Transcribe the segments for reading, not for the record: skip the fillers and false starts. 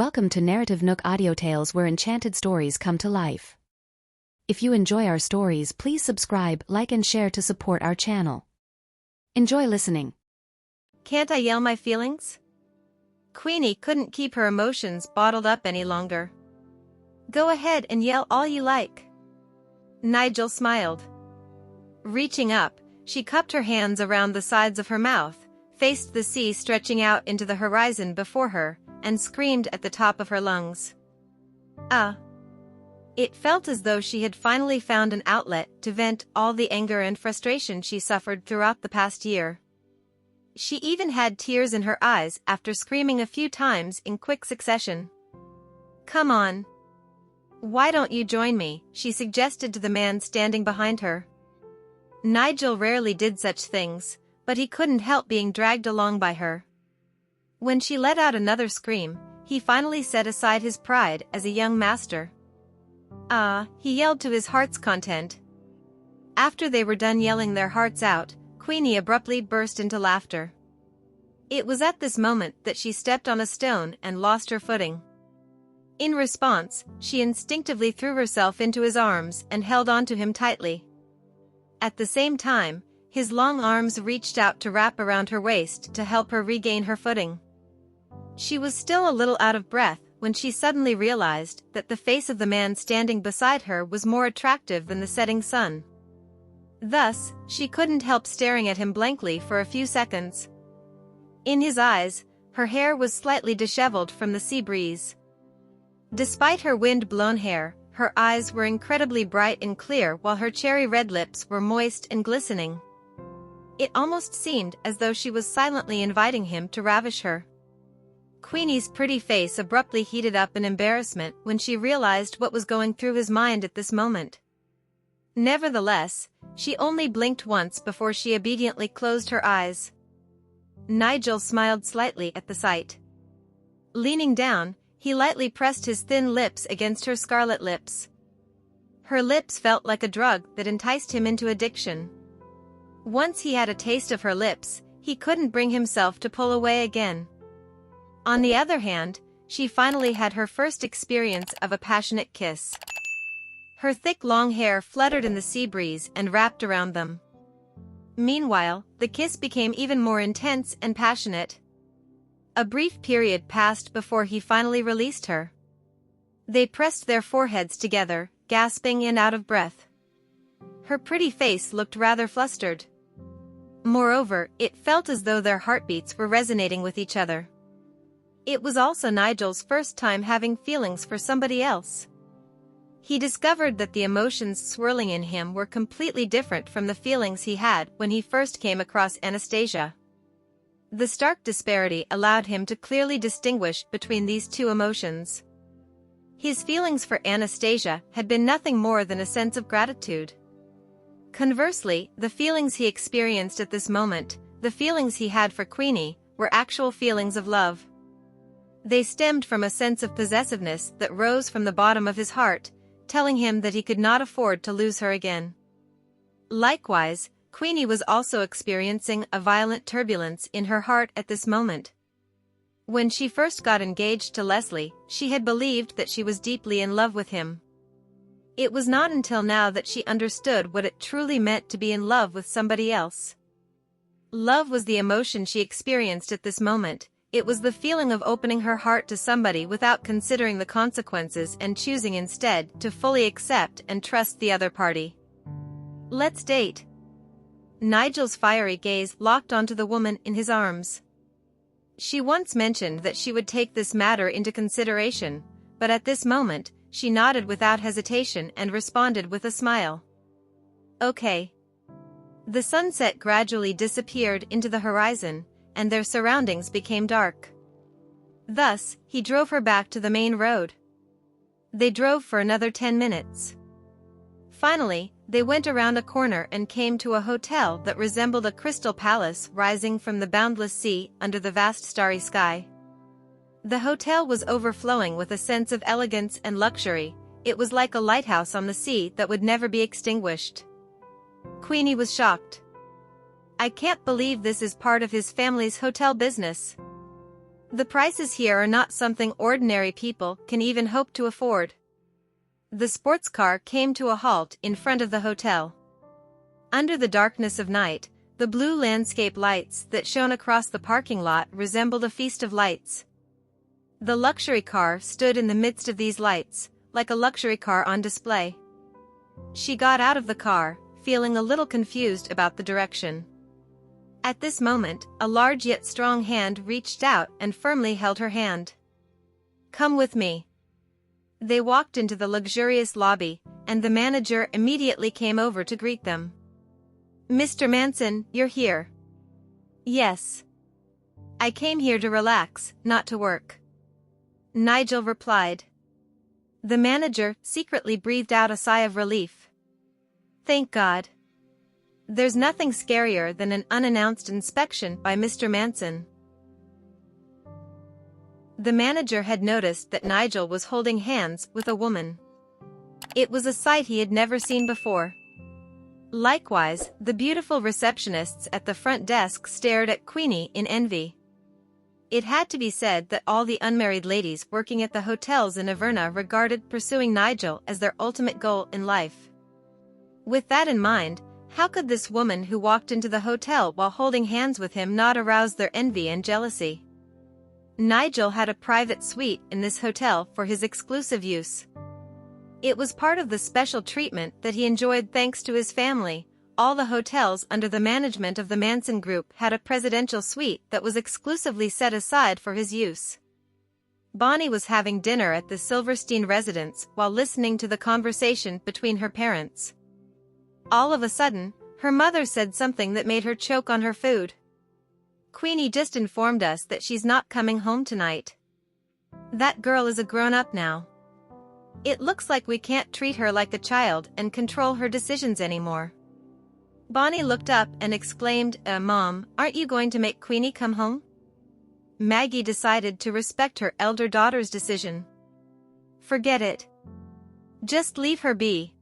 Welcome to NarrativeNook audio tales where enchanted stories come to life. If you enjoy our stories, please subscribe, like and share to support our channel. Enjoy listening. Can't I yell my feelings? Queenie couldn't keep her emotions bottled up any longer. Go ahead and yell all you like. Nigel smiled. Reaching up, she cupped her hands around the sides of her mouth, faced the sea stretching out into the horizon before her, and screamed at the top of her lungs. It felt as though she had finally found an outlet to vent all the anger and frustration she suffered throughout the past year. She even had tears in her eyes after screaming a few times in quick succession. Come on. Why don't you join me? She suggested to the man standing behind her. Nigel rarely did such things, but he couldn't help being dragged along by her. When she let out another scream, he finally set aside his pride as a young master. He yelled to his heart's content. After they were done yelling their hearts out, Queenie abruptly burst into laughter. It was at this moment that she stepped on a stone and lost her footing. In response, she instinctively threw herself into his arms and held onto him tightly. At the same time, his long arms reached out to wrap around her waist to help her regain her footing. She was still a little out of breath when she suddenly realized that the face of the man standing beside her was more attractive than the setting sun. Thus, she couldn't help staring at him blankly for a few seconds. In his eyes, her hair was slightly disheveled from the sea breeze. Despite her wind-blown hair, her eyes were incredibly bright and clear while her cherry-red lips were moist and glistening. It almost seemed as though she was silently inviting him to ravish her. Queenie's pretty face abruptly heated up in embarrassment when she realized what was going through his mind at this moment. Nevertheless, she only blinked once before she obediently closed her eyes. Nigel smiled slightly at the sight. Leaning down, he lightly pressed his thin lips against her scarlet lips. Her lips felt like a drug that enticed him into addiction. Once he had a taste of her lips, he couldn't bring himself to pull away again. On the other hand, she finally had her first experience of a passionate kiss. Her thick long hair fluttered in the sea breeze and wrapped around them. Meanwhile, the kiss became even more intense and passionate. A brief period passed before he finally released her. They pressed their foreheads together, gasping and out of breath. Her pretty face looked rather flustered. Moreover, it felt as though their heartbeats were resonating with each other. It was also Nigel's first time having feelings for somebody else. He discovered that the emotions swirling in him were completely different from the feelings he had when he first came across Anastasia. The stark disparity allowed him to clearly distinguish between these two emotions. His feelings for Anastasia had been nothing more than a sense of gratitude. Conversely, the feelings he experienced at this moment, the feelings he had for Queenie, were actual feelings of love. They stemmed from a sense of possessiveness that rose from the bottom of his heart, telling him that he could not afford to lose her again. Likewise, Queenie was also experiencing a violent turbulence in her heart at this moment. When she first got engaged to Leslie, she had believed that she was deeply in love with him. It was not until now that she understood what it truly meant to be in love with somebody else. Love was the emotion she experienced at this moment. It was the feeling of opening her heart to somebody without considering the consequences and choosing instead to fully accept and trust the other party. Let's date. Nigel's fiery gaze locked onto the woman in his arms. She once mentioned that she would take this matter into consideration, but at this moment, she nodded without hesitation and responded with a smile. Okay. The sunset gradually disappeared into the horizon, and their surroundings became dark. Thus, he drove her back to the main road. They drove for another 10 minutes. Finally, they went around a corner and came to a hotel that resembled a crystal palace rising from the boundless sea under the vast starry sky. The hotel was overflowing with a sense of elegance and luxury. It was like a lighthouse on the sea that would never be extinguished. Queenie was shocked. I can't believe this is part of his family's hotel business. The prices here are not something ordinary people can even hope to afford. The sports car came to a halt in front of the hotel. Under the darkness of night, the blue landscape lights that shone across the parking lot resembled a feast of lights. The luxury car stood in the midst of these lights, like a luxury car on display. She got out of the car, feeling a little confused about the direction. At this moment, a large yet strong hand reached out and firmly held her hand. "Come with me." They walked into the luxurious lobby, and the manager immediately came over to greet them. "Mr. Manson, you're here." "Yes. I came here to relax, not to work," Nigel replied. The manager secretly breathed out a sigh of relief. Thank God. There's nothing scarier than an unannounced inspection by Mr. Manson. The manager had noticed that Nigel was holding hands with a woman. It was a sight he had never seen before. Likewise, the beautiful receptionists at the front desk stared at Queenie in envy. It had to be said that all the unmarried ladies working at the hotels in Averna regarded pursuing Nigel as their ultimate goal in life. With that in mind, how could this woman who walked into the hotel while holding hands with him not arouse their envy and jealousy? Nigel had a private suite in this hotel for his exclusive use. It was part of the special treatment that he enjoyed thanks to his family. All the hotels under the management of the Manson Group had a presidential suite that was exclusively set aside for his use. Bonnie was having dinner at the Silverstein residence while listening to the conversation between her parents. All of a sudden, her mother said something that made her choke on her food. "Queenie just informed us that she's not coming home tonight. That girl is a grown-up now. It looks like we can't treat her like a child and control her decisions anymore." Bonnie looked up and exclaimed, Mom, aren't you going to make Queenie come home?" Maggie decided to respect her elder daughter's decision. "Forget it. Just leave her be."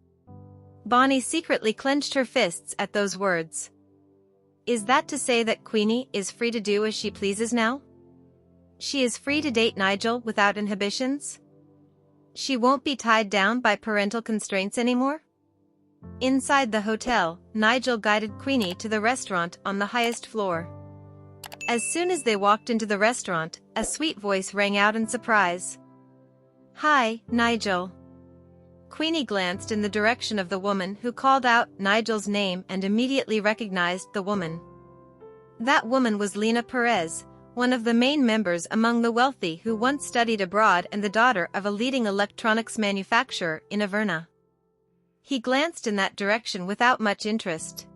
Bonnie secretly clenched her fists at those words. Is that to say that Queenie is free to do as she pleases now? She is free to date Nigel without inhibitions? She won't be tied down by parental constraints anymore? Inside the hotel, Nigel guided Queenie to the restaurant on the highest floor. As soon as they walked into the restaurant, a sweet voice rang out in surprise. "Hi, Nigel." Queenie glanced in the direction of the woman who called out Nigel's name and immediately recognized the woman. That woman was Lena Perez, one of the main members among the wealthy who once studied abroad and the daughter of a leading electronics manufacturer in Averna. He glanced in that direction without much interest.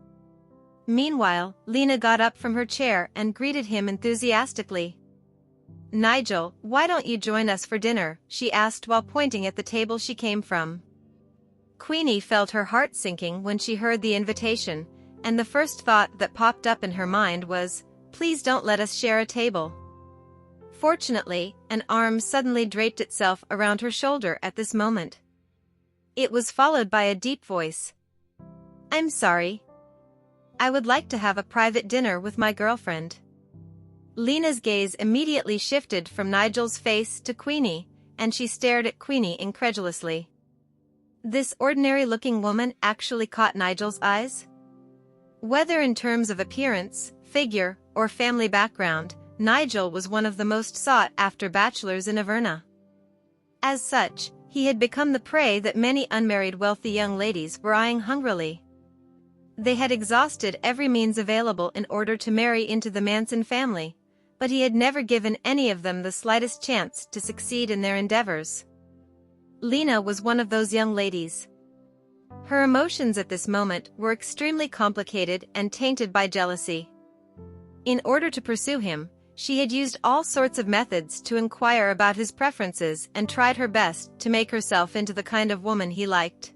Meanwhile, Lena got up from her chair and greeted him enthusiastically. "Nigel, why don't you join us for dinner?" she asked while pointing at the table she came from. Queenie felt her heart sinking when she heard the invitation, and the first thought that popped up in her mind was, "Please don't let us share a table." Fortunately, an arm suddenly draped itself around her shoulder at this moment. It was followed by a deep voice. "I'm sorry. I would like to have a private dinner with my girlfriend." Lena's gaze immediately shifted from Nigel's face to Queenie, and she stared at Queenie incredulously. This ordinary-looking woman actually caught Nigel's eyes? Whether in terms of appearance, figure, or family background, Nigel was one of the most sought-after bachelors in Averna. As such, he had become the prey that many unmarried wealthy young ladies were eyeing hungrily. They had exhausted every means available in order to marry into the Manson family, but he had never given any of them the slightest chance to succeed in their endeavors. Lena was one of those young ladies. Her emotions at this moment were extremely complicated and tainted by jealousy. In order to pursue him, she had used all sorts of methods to inquire about his preferences and tried her best to make herself into the kind of woman he liked.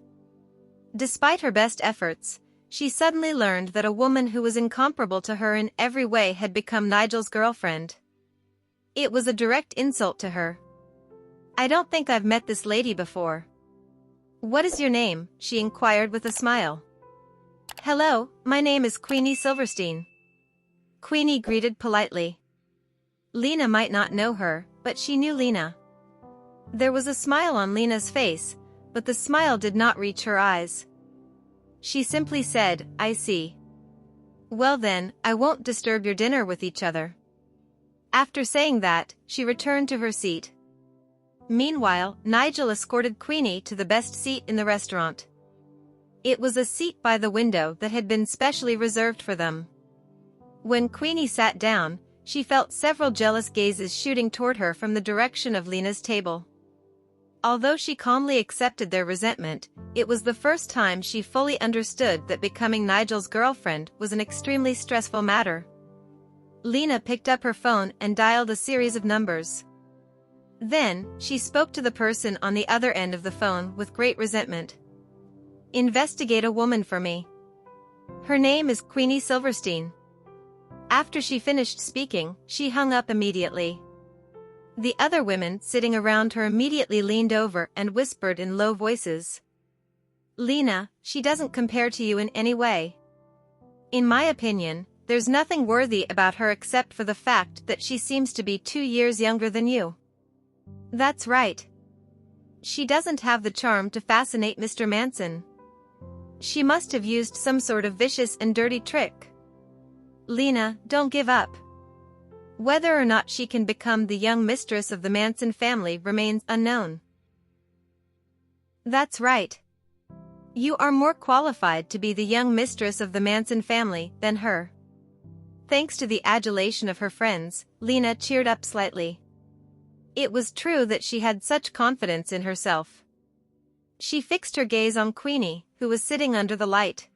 Despite her best efforts, she suddenly learned that a woman who was incomparable to her in every way had become Nigel's girlfriend. It was a direct insult to her. "I don't think I've met this lady before." "What is your name?" she inquired with a smile. "Hello, my name is Queenie Silverstein." Queenie greeted politely. Lena might not know her, but she knew Lena. There was a smile on Lena's face, but the smile did not reach her eyes. She simply said, "I see. Well then, I won't disturb your dinner with each other." After saying that, she returned to her seat. Meanwhile, Nigel escorted Queenie to the best seat in the restaurant. It was a seat by the window that had been specially reserved for them. When Queenie sat down, she felt several jealous gazes shooting toward her from the direction of Lena's table. Although she calmly accepted their resentment, it was the first time she fully understood that becoming Nigel's girlfriend was an extremely stressful matter. Lena picked up her phone and dialed a series of numbers. Then, she spoke to the person on the other end of the phone with great resentment. "Investigate a woman for me. Her name is Queenie Silverstein." After she finished speaking, she hung up immediately. The other women sitting around her immediately leaned over and whispered in low voices. "Lena, she doesn't compare to you in any way. In my opinion, there's nothing worthy about her except for the fact that she seems to be 2 years younger than you." "That's right. She doesn't have the charm to fascinate Mr. Manson. She must have used some sort of vicious and dirty trick. Lena, don't give up. Whether or not she can become the young mistress of the Manson family remains unknown." "That's right. You are more qualified to be the young mistress of the Manson family than her." Thanks to the adulation of her friends, Lena cheered up slightly. It was true that she had such confidence in herself. She fixed her gaze on Queenie, who was sitting under the light.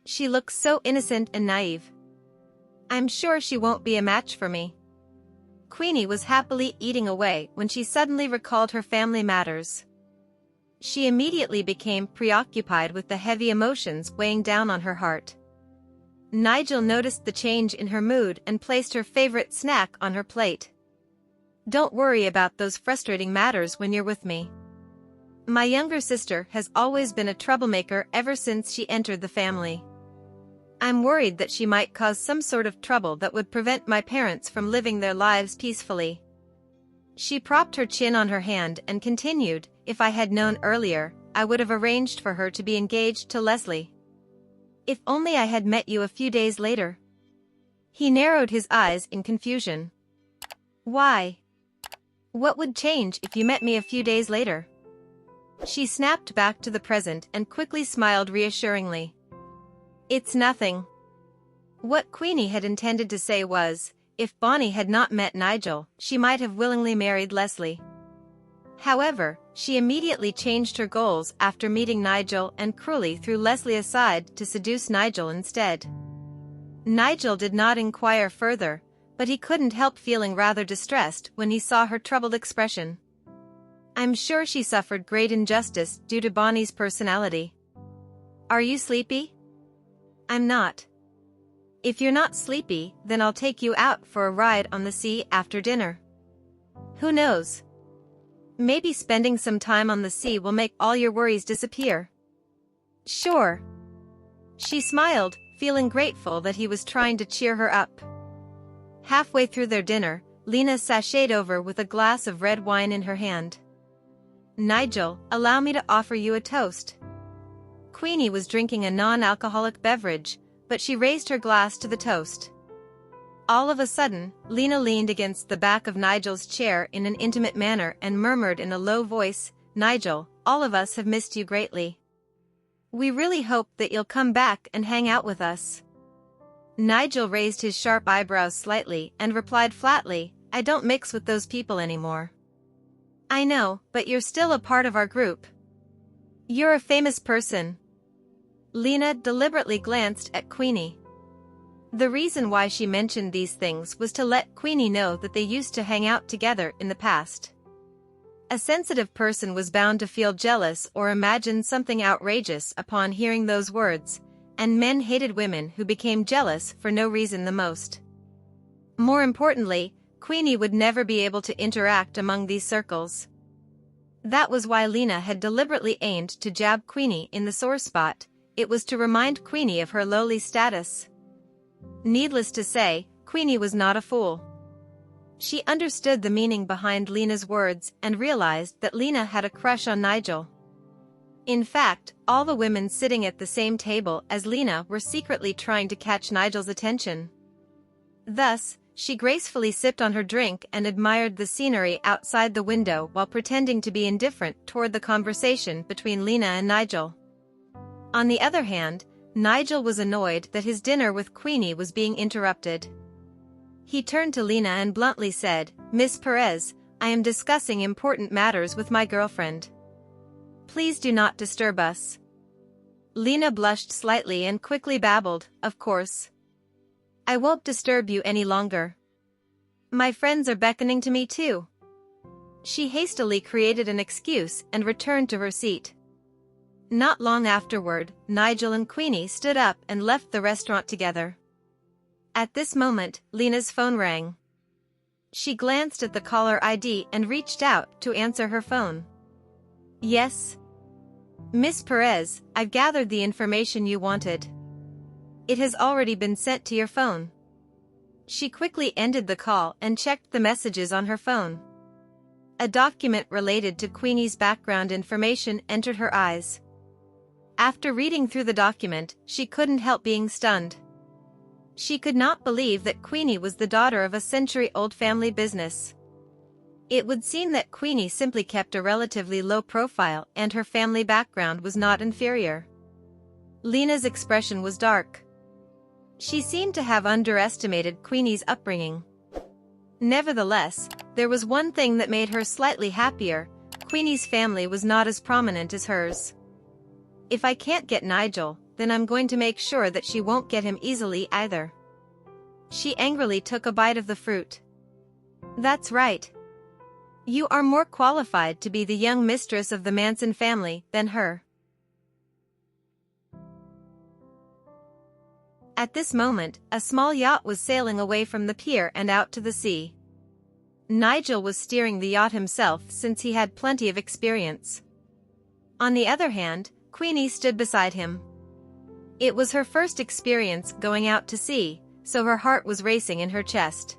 She looked so innocent and naive. "I'm sure she won't be a match for me." Queenie was happily eating away when she suddenly recalled her family matters. She immediately became preoccupied with the heavy emotions weighing down on her heart. Nigel noticed the change in her mood and placed her favorite snack on her plate. "Don't worry about those frustrating matters when you're with me. My younger sister has always been a troublemaker ever since she entered the family. I'm worried that she might cause some sort of trouble that would prevent my parents from living their lives peacefully." She propped her chin on her hand and continued, "If I had known earlier, I would have arranged for her to be engaged to Leslie. If only I had met you a few days later." He narrowed his eyes in confusion. "Why? What would change if you met me a few days later?" She snapped back to the present and quickly smiled reassuringly. "It's nothing." What Queenie had intended to say was, if Bonnie had not met Nigel, she might have willingly married Leslie. However, she immediately changed her goals after meeting Nigel and cruelly threw Leslie aside to seduce Nigel instead. Nigel did not inquire further, but he couldn't help feeling rather distressed when he saw her troubled expression. "I'm sure she suffered great injustice due to Bonnie's personality. Are you sleepy?" "I'm not." "If you're not sleepy, then I'll take you out for a ride on the sea after dinner. Who knows? Maybe spending some time on the sea will make all your worries disappear." "Sure." She smiled, feeling grateful that he was trying to cheer her up. Halfway through their dinner, Lena sashayed over with a glass of red wine in her hand. "Nigel, allow me to offer you a toast." Queenie was drinking a non-alcoholic beverage, but she raised her glass to the toast. All of a sudden, Lena leaned against the back of Nigel's chair in an intimate manner and murmured in a low voice, "Nigel, all of us have missed you greatly. We really hope that you'll come back and hang out with us." Nigel raised his sharp eyebrows slightly and replied flatly, "I don't mix with those people anymore." "I know, but you're still a part of our group. You're a famous person." Lena deliberately glanced at Queenie. The reason why she mentioned these things was to let Queenie know that they used to hang out together in the past. A sensitive person was bound to feel jealous or imagine something outrageous upon hearing those words, and men hated women who became jealous for no reason the most. More importantly, Queenie would never be able to interact among these circles. That was why Lena had deliberately aimed to jab Queenie in the sore spot. It was to remind Queenie of her lowly status. Needless to say, Queenie was not a fool. She understood the meaning behind Lena's words and realized that Lena had a crush on Nigel. In fact, all the women sitting at the same table as Lena were secretly trying to catch Nigel's attention. Thus, she gracefully sipped on her drink and admired the scenery outside the window while pretending to be indifferent toward the conversation between Lena and Nigel. On the other hand, Nigel was annoyed that his dinner with Queenie was being interrupted. He turned to Lena and bluntly said, "Miss Perez, I am discussing important matters with my girlfriend. Please do not disturb us." Lena blushed slightly and quickly babbled, "Of course. I won't disturb you any longer. My friends are beckoning to me too." She hastily created an excuse and returned to her seat. Not long afterward, Nigel and Queenie stood up and left the restaurant together. At this moment, Lena's phone rang. She glanced at the caller ID and reached out to answer her phone. "Yes? Miss Perez, I've gathered the information you wanted. It has already been sent to your phone." She quickly ended the call and checked the messages on her phone. A document related to Queenie's background information entered her eyes. After reading through the document, she couldn't help being stunned. She could not believe that Queenie was the daughter of a century-old family business. It would seem that Queenie simply kept a relatively low profile and her family background was not inferior. Lena's expression was dark. She seemed to have underestimated Queenie's upbringing. Nevertheless, there was one thing that made her slightly happier: Queenie's family was not as prominent as hers. "If I can't get Nigel, then I'm going to make sure that she won't get him easily either." She angrily took a bite of the fruit. "That's right. You are more qualified to be the young mistress of the Manson family than her." At this moment, a small yacht was sailing away from the pier and out to the sea. Nigel was steering the yacht himself since he had plenty of experience. On the other hand, Queenie stood beside him. It was her first experience going out to sea, so her heart was racing in her chest.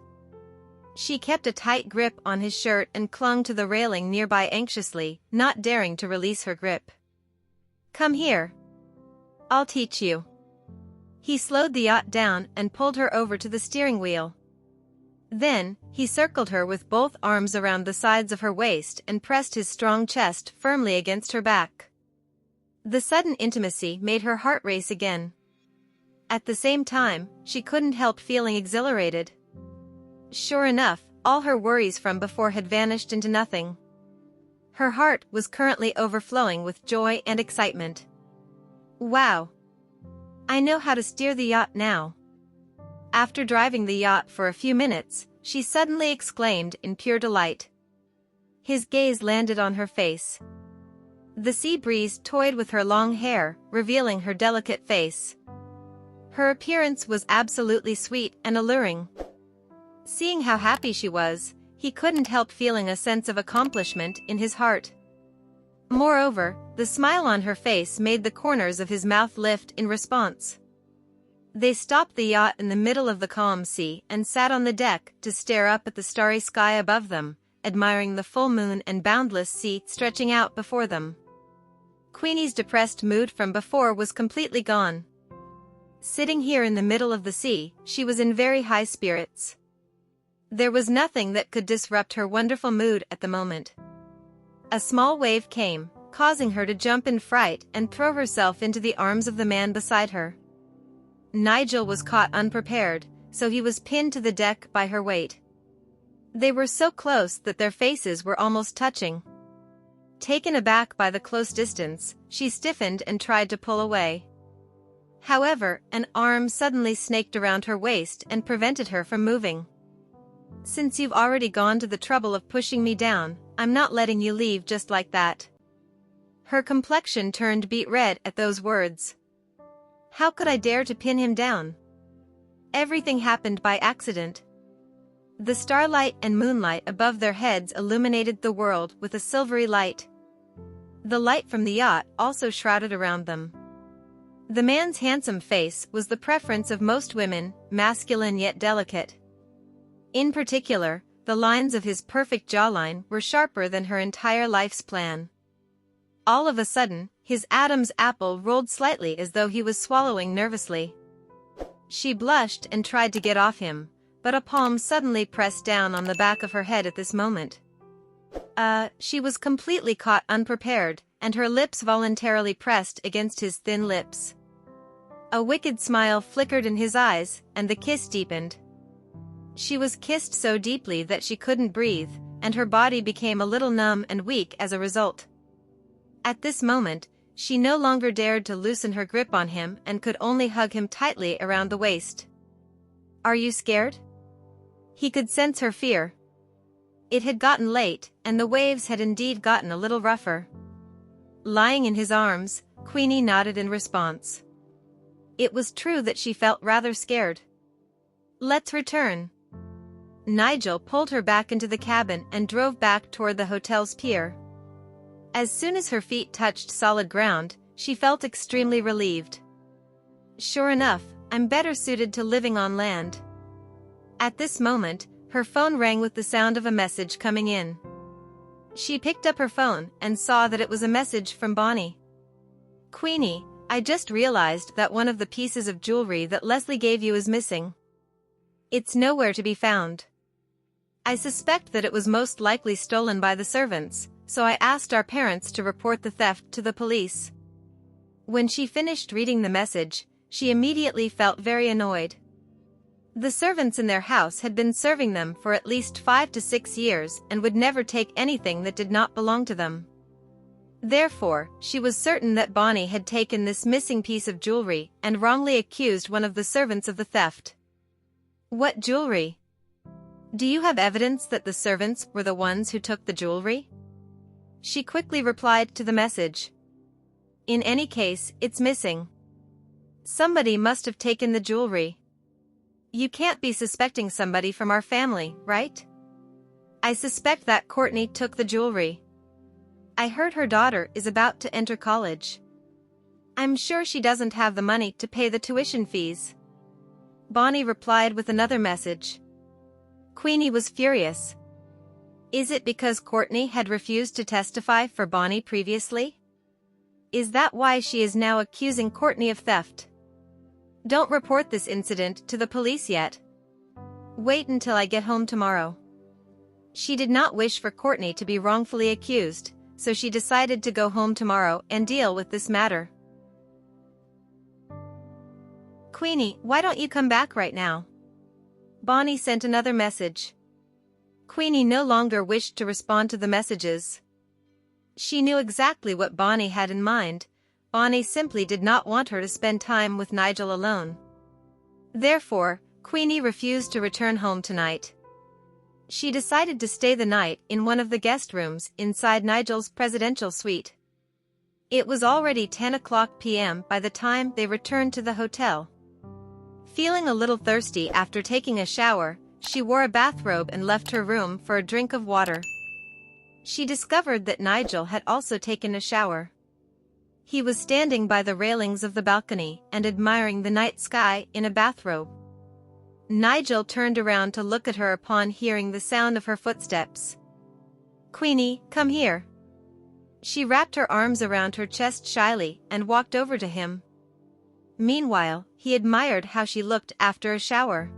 She kept a tight grip on his shirt and clung to the railing nearby anxiously, not daring to release her grip. "Come here. I'll teach you." He slowed the yacht down and pulled her over to the steering wheel. Then, he circled her with both arms around the sides of her waist and pressed his strong chest firmly against her back. The sudden intimacy made her heart race again. At the same time, she couldn't help feeling exhilarated. Sure enough, all her worries from before had vanished into nothing. Her heart was currently overflowing with joy and excitement. "Wow! I know how to steer the yacht now." After driving the yacht for a few minutes, she suddenly exclaimed in pure delight. His gaze landed on her face. The sea breeze toyed with her long hair, revealing her delicate face. Her appearance was absolutely sweet and alluring. Seeing how happy she was, he couldn't help feeling a sense of accomplishment in his heart. Moreover, the smile on her face made the corners of his mouth lift in response. They stopped the yacht in the middle of the calm sea and sat on the deck to stare up at the starry sky above them, admiring the full moon and boundless sea stretching out before them. Queenie's depressed mood from before was completely gone. Sitting here in the middle of the sea, she was in very high spirits. There was nothing that could disrupt her wonderful mood at the moment. A small wave came, causing her to jump in fright and throw herself into the arms of the man beside her. Nigel was caught unprepared, so he was pinned to the deck by her weight. They were so close that their faces were almost touching. Taken aback by the close distance, she stiffened and tried to pull away. However, an arm suddenly snaked around her waist and prevented her from moving. "Since you've already gone to the trouble of pushing me down, I'm not letting you leave just like that." Her complexion turned beet red at those words. How could I dare to pin him down? Everything happened by accident. The starlight and moonlight above their heads illuminated the world with a silvery light. The light from the yacht also shrouded around them. The man's handsome face was the preference of most women, masculine yet delicate. In particular, the lines of his perfect jawline were sharper than her entire life's plan. All of a sudden, his Adam's apple rolled slightly as though he was swallowing nervously. She blushed and tried to get off him, but a palm suddenly pressed down on the back of her head at this moment. She was completely caught unprepared, and her lips voluntarily pressed against his thin lips. A wicked smile flickered in his eyes, and the kiss deepened. She was kissed so deeply that she couldn't breathe, and her body became a little numb and weak as a result. At this moment, she no longer dared to loosen her grip on him and could only hug him tightly around the waist. "Are you scared?" He could sense her fear. It had gotten late, and the waves had indeed gotten a little rougher. Lying in his arms, Queenie nodded in response. It was true that she felt rather scared. "Let's return." Nigel pulled her back into the cabin and drove back toward the hotel's pier. As soon as her feet touched solid ground, she felt extremely relieved. Sure enough, I'm better suited to living on land. At this moment, her phone rang with the sound of a message coming in. She picked up her phone and saw that it was a message from Bonnie. "Queenie, I just realized that one of the pieces of jewelry that Leslie gave you is missing. It's nowhere to be found. I suspect that it was most likely stolen by the servants, so I asked our parents to report the theft to the police." When she finished reading the message, she immediately felt very annoyed. The servants in their house had been serving them for at least 5 to 6 years and would never take anything that did not belong to them. Therefore, she was certain that Bonnie had taken this missing piece of jewelry and wrongly accused one of the servants of the theft. "What jewelry? Do you have evidence that the servants were the ones who took the jewelry?" She quickly replied to the message. "In any case, it's missing. Somebody must have taken the jewelry. You can't be suspecting somebody from our family, right? I suspect that Courtney took the jewelry. I heard her daughter is about to enter college. I'm sure she doesn't have the money to pay the tuition fees." Bonnie replied with another message. Queenie was furious. Is it because Courtney had refused to testify for Bonnie previously? Is that why she is now accusing Courtney of theft? Don't report this incident to the police yet. Wait until I get home tomorrow. She did not wish for Courtney to be wrongfully accused, so she decided to go home tomorrow and deal with this matter. "Queenie, why don't you come back right now?" Bonnie sent another message. Queenie no longer wished to respond to the messages. She knew exactly what Bonnie had in mind. Bonnie simply did not want her to spend time with Nigel alone. Therefore, Queenie refused to return home tonight. She decided to stay the night in one of the guest rooms inside Nigel's presidential suite. It was already 10 p.m. by the time they returned to the hotel. Feeling a little thirsty after taking a shower, she wore a bathrobe and left her room for a drink of water. She discovered that Nigel had also taken a shower. He was standing by the railings of the balcony and admiring the night sky in a bathrobe. Nigel turned around to look at her upon hearing the sound of her footsteps. "Queenie, come here." She wrapped her arms around her chest shyly and walked over to him. Meanwhile, he admired how she looked after a shower.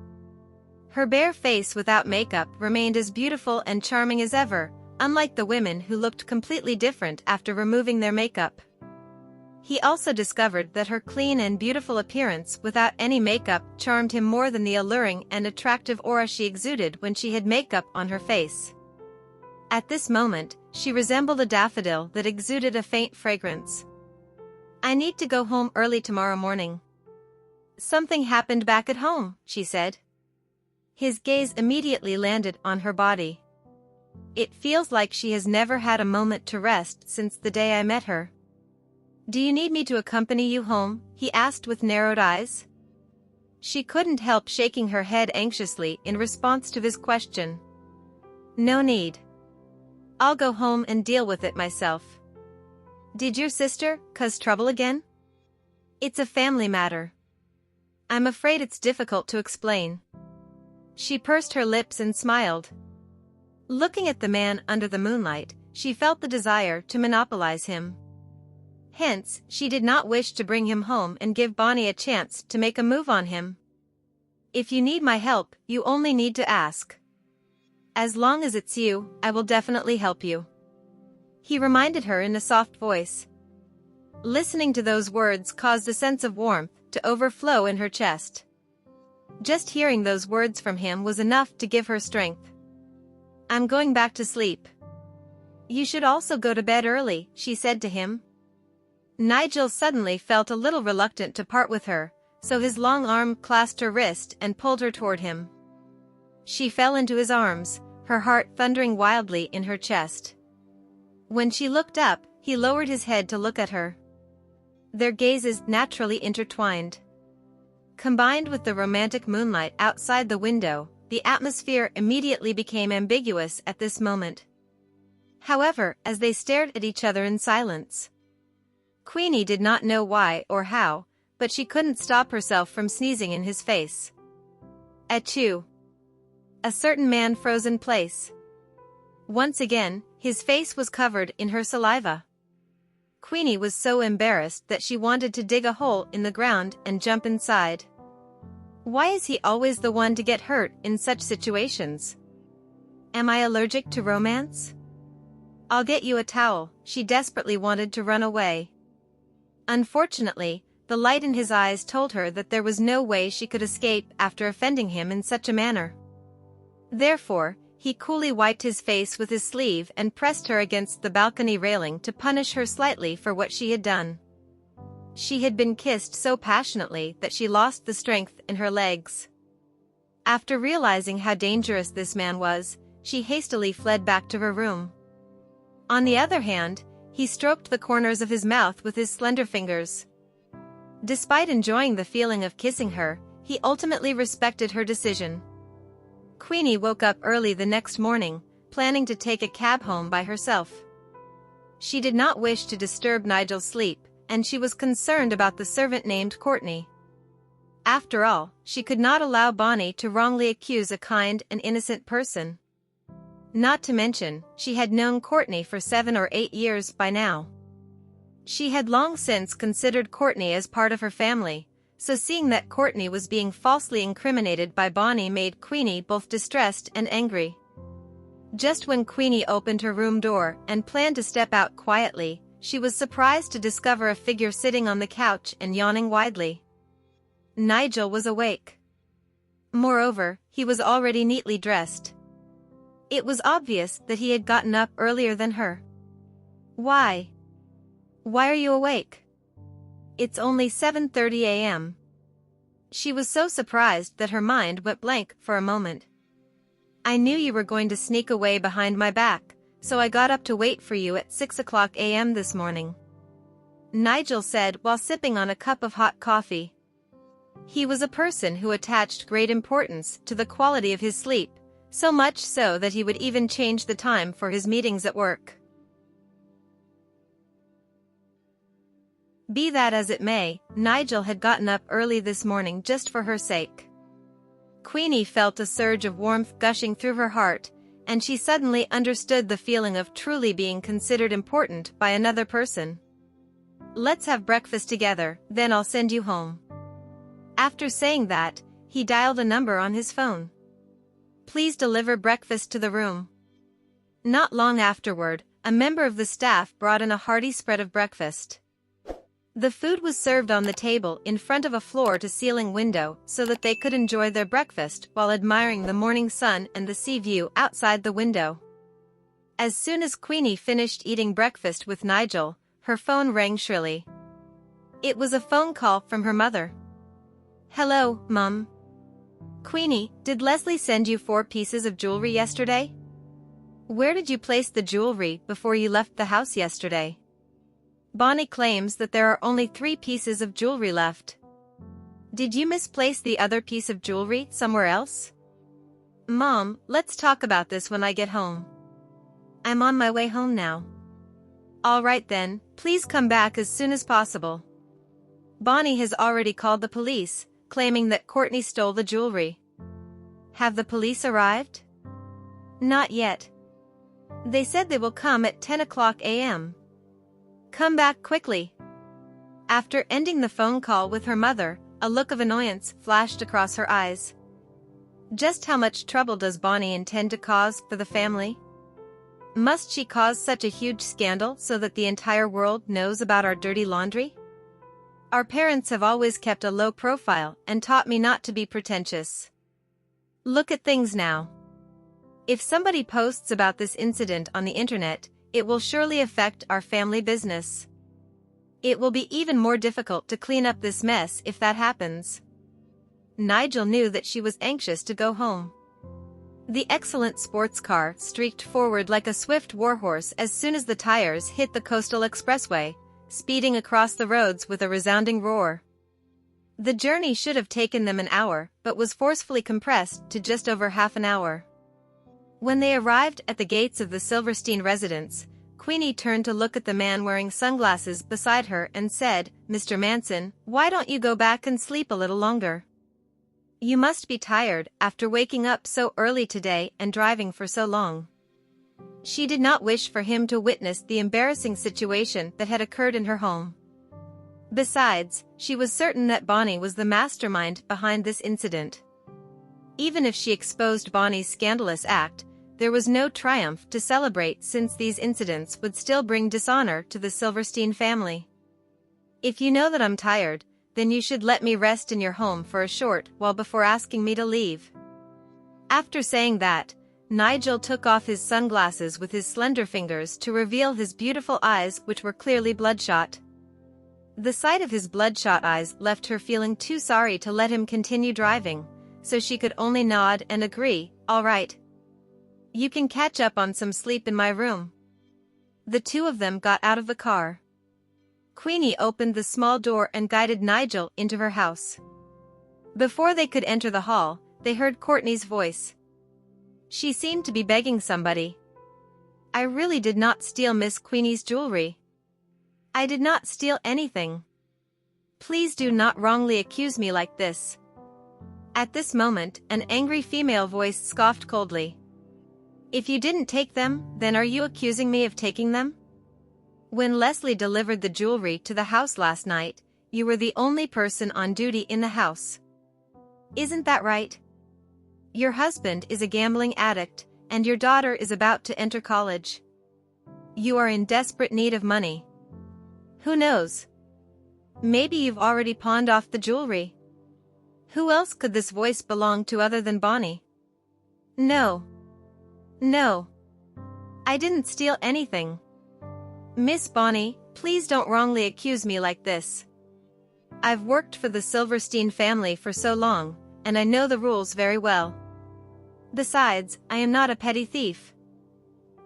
Her bare face without makeup remained as beautiful and charming as ever, unlike the women who looked completely different after removing their makeup. He also discovered that her clean and beautiful appearance without any makeup charmed him more than the alluring and attractive aura she exuded when she had makeup on her face. At this moment, she resembled a daffodil that exuded a faint fragrance. "I need to go home early tomorrow morning." "Something happened back at home," she said. His gaze immediately landed on her body. "It feels like she has never had a moment to rest since the day I met her." "Do you need me to accompany you home?" he asked with narrowed eyes. She couldn't help shaking her head anxiously in response to his question. "No need. I'll go home and deal with it myself." "Did your sister cause trouble again?" "It's a family matter. I'm afraid it's difficult to explain." She pursed her lips and smiled. Looking at the man under the moonlight, she felt the desire to monopolize him. Hence, she did not wish to bring him home and give Bonnie a chance to make a move on him. If you need my help, you only need to ask. As long as it's you, I will definitely help you. He reminded her in a soft voice. Listening to those words caused a sense of warmth to overflow in her chest. Just hearing those words from him was enough to give her strength. I'm going back to sleep. You should also go to bed early, she said to him. Nigel suddenly felt a little reluctant to part with her, so his long arm clasped her wrist and pulled her toward him. She fell into his arms, her heart thundering wildly in her chest. When she looked up, he lowered his head to look at her. Their gazes naturally intertwined. Combined with the romantic moonlight outside the window, the atmosphere immediately became ambiguous at this moment. However, as they stared at each other in silence, Queenie did not know why or how, but she couldn't stop herself from sneezing in his face. Achoo! A certain man froze in place. Once again, his face was covered in her saliva. Queenie was so embarrassed that she wanted to dig a hole in the ground and jump inside. Why is he always the one to get hurt in such situations? Am I allergic to romance? I'll get you a towel, she desperately wanted to run away. Unfortunately, the light in his eyes told her that there was no way she could escape after offending him in such a manner. Therefore, he coolly wiped his face with his sleeve and pressed her against the balcony railing to punish her slightly for what she had done. She had been kissed so passionately that she lost the strength in her legs. After realizing how dangerous this man was, she hastily fled back to her room. On the other hand, he stroked the corners of his mouth with his slender fingers. Despite enjoying the feeling of kissing her, he ultimately respected her decision. Queenie woke up early the next morning, planning to take a cab home by herself. She did not wish to disturb Nigel's sleep, and she was concerned about the servant named Courtney. After all, she could not allow Bonnie to wrongly accuse a kind and innocent person. Not to mention, she had known Courtney for 7 or 8 years by now. She had long since considered Courtney as part of her family, so seeing that Courtney was being falsely incriminated by Bonnie made Queenie both distressed and angry. Just when Queenie opened her room door and planned to step out quietly, she was surprised to discover a figure sitting on the couch and yawning widely. Nigel was awake. Moreover, he was already neatly dressed. It was obvious that he had gotten up earlier than her. Why? Why are you awake? It's only 7:30 a.m. She was so surprised that her mind went blank for a moment. I knew you were going to sneak away behind my back, so I got up to wait for you at 6 o'clock a.m. this morning, Nigel said while sipping on a cup of hot coffee. He was a person who attached great importance to the quality of his sleep, so much so that he would even change the time for his meetings at work. Be that as it may, Nigel had gotten up early this morning just for her sake. Queenie felt a surge of warmth gushing through her heart, and she suddenly understood the feeling of truly being considered important by another person. Let's have breakfast together, then I'll send you home. After saying that, he dialed a number on his phone. Please deliver breakfast to the room. Not long afterward, a member of the staff brought in a hearty spread of breakfast. The food was served on the table in front of a floor-to-ceiling window so that they could enjoy their breakfast while admiring the morning sun and the sea view outside the window. As soon as Queenie finished eating breakfast with Nigel, her phone rang shrilly. It was a phone call from her mother. Hello, Mum. Queenie, did Leslie send you 4 pieces of jewelry yesterday? Where did you place the jewelry before you left the house yesterday? Bonnie claims that there are only 3 pieces of jewelry left. Did you misplace the other piece of jewelry somewhere else? Mom, let's talk about this when I get home. I'm on my way home now. All right then, please come back as soon as possible. Bonnie has already called the police, claiming that Courtney stole the jewelry. Have the police arrived? Not yet, They said they will come at 10 o'clock a.m. Come back quickly. After ending the phone call with her mother, a look of annoyance flashed across her eyes. Just how much trouble does Bonnie intend to cause for the family? Must she cause such a huge scandal so that the entire world knows about our dirty laundry? Our parents have always kept a low profile and taught me not to be pretentious. Look at things now. If somebody posts about this incident on the internet, it will surely affect our family business. It will be even more difficult to clean up this mess if that happens. Nigel knew that she was anxious to go home. The excellent sports car streaked forward like a swift warhorse as soon as the tires hit the coastal expressway, speeding across the roads with a resounding roar. The journey should have taken them an hour, but was forcefully compressed to just over half an hour. When they arrived at the gates of the Silverstein residence, Queenie turned to look at the man wearing sunglasses beside her and said, "Mr. Manson, why don't you go back and sleep a little longer? You must be tired after waking up so early today and driving for so long." She did not wish for him to witness the embarrassing situation that had occurred in her home. Besides, she was certain that Bonnie was the mastermind behind this incident. Even if she exposed Bonnie's scandalous act, there was no triumph to celebrate since these incidents would still bring dishonor to the Silverstein family. "If you know that I'm tired, then you should let me rest in your home for a short while before asking me to leave." After saying that, Nigel took off his sunglasses with his slender fingers to reveal his beautiful eyes, which were clearly bloodshot. The sight of his bloodshot eyes left her feeling too sorry to let him continue driving, so she could only nod and agree, "All right. You can catch up on some sleep in my room." The two of them got out of the car. Queenie opened the small door and guided Nigel into her house. Before they could enter the hall, they heard Courtney's voice. She seemed to be begging somebody. "I really did not steal Miss Queenie's jewelry. I did not steal anything. Please do not wrongly accuse me like this." At this moment, an angry female voice scoffed coldly. "If you didn't take them, then are you accusing me of taking them? When Leslie delivered the jewelry to the house last night, you were the only person on duty in the house. Isn't that right? Your husband is a gambling addict, and your daughter is about to enter college. You are in desperate need of money. Who knows? Maybe you've already pawned off the jewelry. Who else could this voice belong to other than Bonnie? No. No. I didn't steal anything. Miss Bonnie, please don't wrongly accuse me like this. I've worked for the Silverstein family for so long, and I know the rules very well. Besides, I am not a petty thief.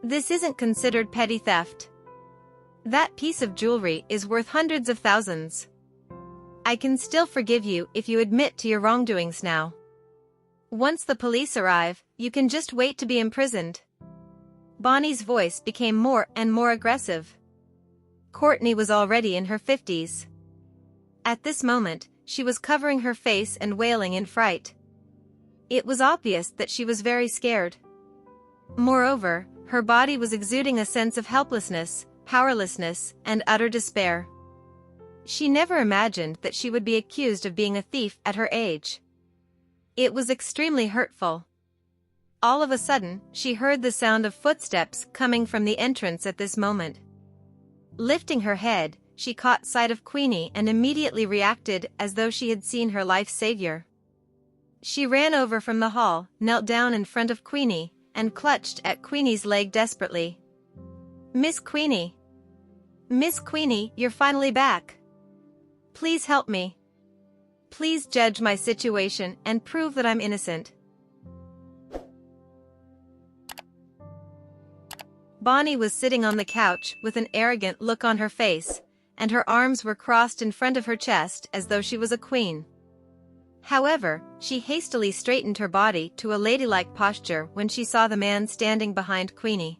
This isn't considered petty theft. That piece of jewelry is worth hundreds of thousands. I can still forgive you if you admit to your wrongdoings now. Once the police arrive, you can just wait to be imprisoned." Bonnie's voice became more and more aggressive. Courtney was already in her 50s. At this moment, she was covering her face and wailing in fright. It was obvious that she was very scared. Moreover, her body was exuding a sense of helplessness, powerlessness, and utter despair. She never imagined that she would be accused of being a thief at her age. It was extremely hurtful. All of a sudden, she heard the sound of footsteps coming from the entrance at this moment. Lifting her head, she caught sight of Queenie and immediately reacted as though she had seen her life's savior. She ran over from the hall, knelt down in front of Queenie, and clutched at Queenie's leg desperately. "Miss Queenie! Miss Queenie, you're finally back. Please help me. Please judge my situation and prove that I'm innocent." Bonnie was sitting on the couch with an arrogant look on her face, and her arms were crossed in front of her chest as though she was a queen. However, she hastily straightened her body to a ladylike posture when she saw the man standing behind Queenie.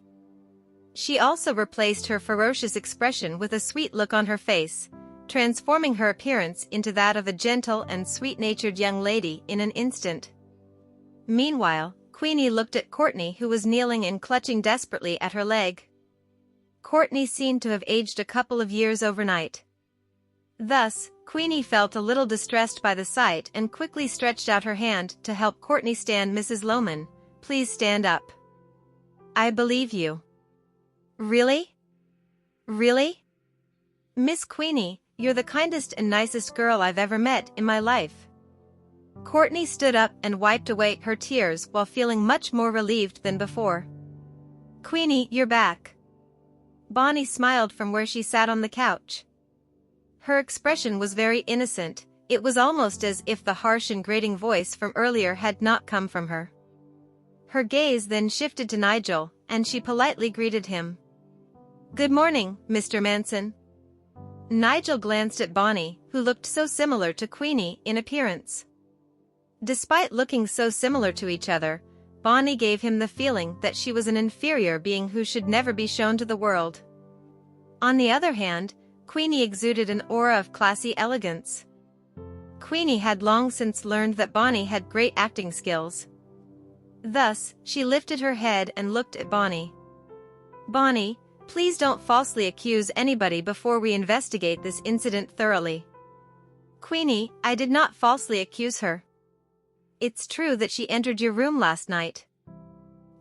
She also replaced her ferocious expression with a sweet look on her face, transforming her appearance into that of a gentle and sweet-natured young lady in an instant. Meanwhile, Queenie looked at Courtney, who was kneeling and clutching desperately at her leg. Courtney seemed to have aged a couple of years overnight. Thus, Queenie felt a little distressed by the sight and quickly stretched out her hand to help Courtney stand. "Mrs. Lohman, please stand up. I believe you." "Really? Really? Miss Queenie, you're the kindest and nicest girl I've ever met in my life." Courtney stood up and wiped away her tears while feeling much more relieved than before. "Queenie, you're back." Bonnie smiled from where she sat on the couch. Her expression was very innocent. It was almost as if the harsh and grating voice from earlier had not come from her. Her gaze then shifted to Nigel, and she politely greeted him. "Good morning, Mr. Manson." Nigel glanced at Bonnie, who looked so similar to Queenie in appearance. Despite looking so similar to each other, Bonnie gave him the feeling that she was an inferior being who should never be shown to the world. On the other hand, Queenie exuded an aura of classy elegance. Queenie had long since learned that Bonnie had great acting skills. Thus, she lifted her head and looked at Bonnie. "Bonnie, please don't falsely accuse anybody before we investigate this incident thoroughly." "Queenie, I did not falsely accuse her. It's true that she entered your room last night.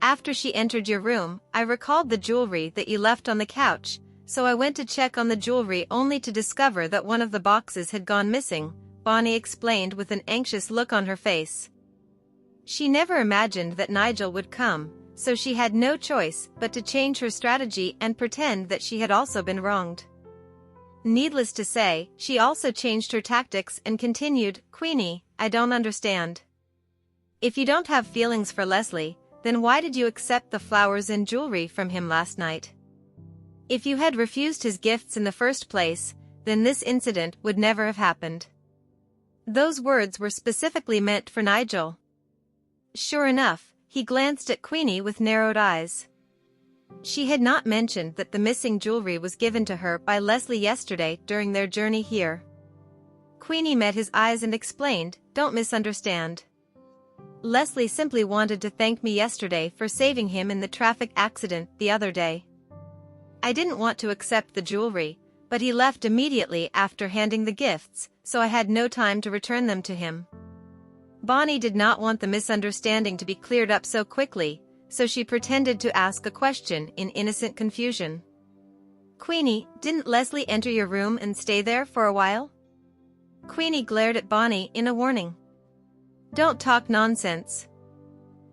After she entered your room, I recalled the jewelry that you left on the couch, so I went to check on the jewelry only to discover that one of the boxes had gone missing," Bonnie explained with an anxious look on her face. She never imagined that Nigel would come, so she had no choice but to change her strategy and pretend that she had also been wronged. Needless to say, she also changed her tactics and continued, "Queenie, I don't understand. If you don't have feelings for Leslie, then why did you accept the flowers and jewelry from him last night? If you had refused his gifts in the first place, then this incident would never have happened." Those words were specifically meant for Nigel. Sure enough, he glanced at Queenie with narrowed eyes. She had not mentioned that the missing jewelry was given to her by Leslie yesterday during their journey here. Queenie met his eyes and explained, "Don't misunderstand. Leslie simply wanted to thank me yesterday for saving him in the traffic accident the other day. I didn't want to accept the jewelry, but he left immediately after handing the gifts, so I had no time to return them to him." Bonnie did not want the misunderstanding to be cleared up so quickly, so she pretended to ask a question in innocent confusion. "Queenie, didn't Leslie enter your room and stay there for a while?" Queenie glared at Bonnie in a warning. "Don't talk nonsense."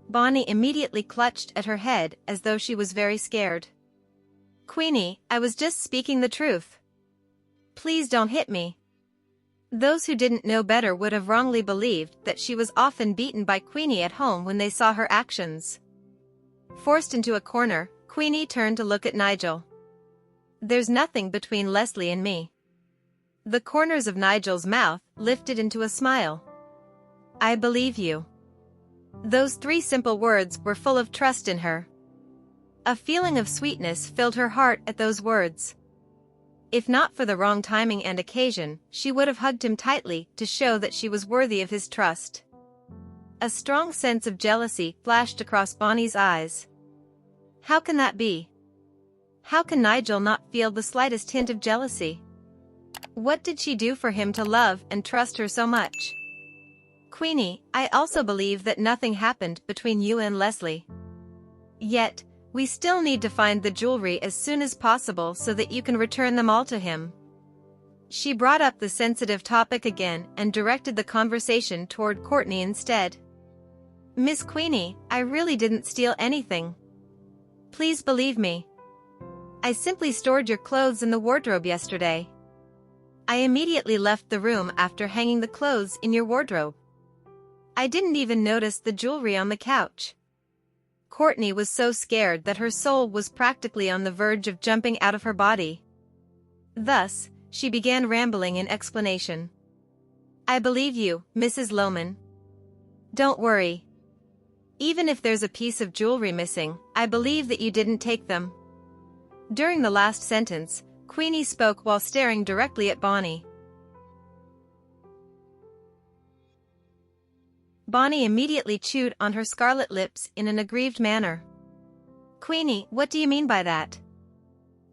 Bonnie immediately clutched at her head as though she was very scared. "Queenie, I was just speaking the truth. Please don't hit me." Those who didn't know better would have wrongly believed that she was often beaten by Queenie at home when they saw her actions. Forced into a corner, Queenie turned to look at Nigel. "There's nothing between Leslie and me." The corners of Nigel's mouth lifted into a smile. "I believe you." Those three simple words were full of trust in her. A feeling of sweetness filled her heart at those words. If not for the wrong timing and occasion, she would have hugged him tightly to show that she was worthy of his trust. A strong sense of jealousy flashed across Bonnie's eyes. How can that be? How can Nigel not feel the slightest hint of jealousy? What did she do for him to love and trust her so much? "Queenie, I also believe that nothing happened between you and Leslie. Yet, we still need to find the jewelry as soon as possible so that you can return them all to him." She brought up the sensitive topic again and directed the conversation toward Courtney instead. "Miss Queenie, I really didn't steal anything. Please believe me. I simply stored your clothes in the wardrobe yesterday. I immediately left the room after hanging the clothes in your wardrobe. I didn't even notice the jewelry on the couch." Courtney was so scared that her soul was practically on the verge of jumping out of her body. Thus, she began rambling in explanation. "I believe you, Mrs. Lohman. Don't worry. Even if there's a piece of jewelry missing, I believe that you didn't take them." During the last sentence, Queenie spoke while staring directly at Bonnie. Bonnie immediately chewed on her scarlet lips in an aggrieved manner. Queenie, what do you mean by that?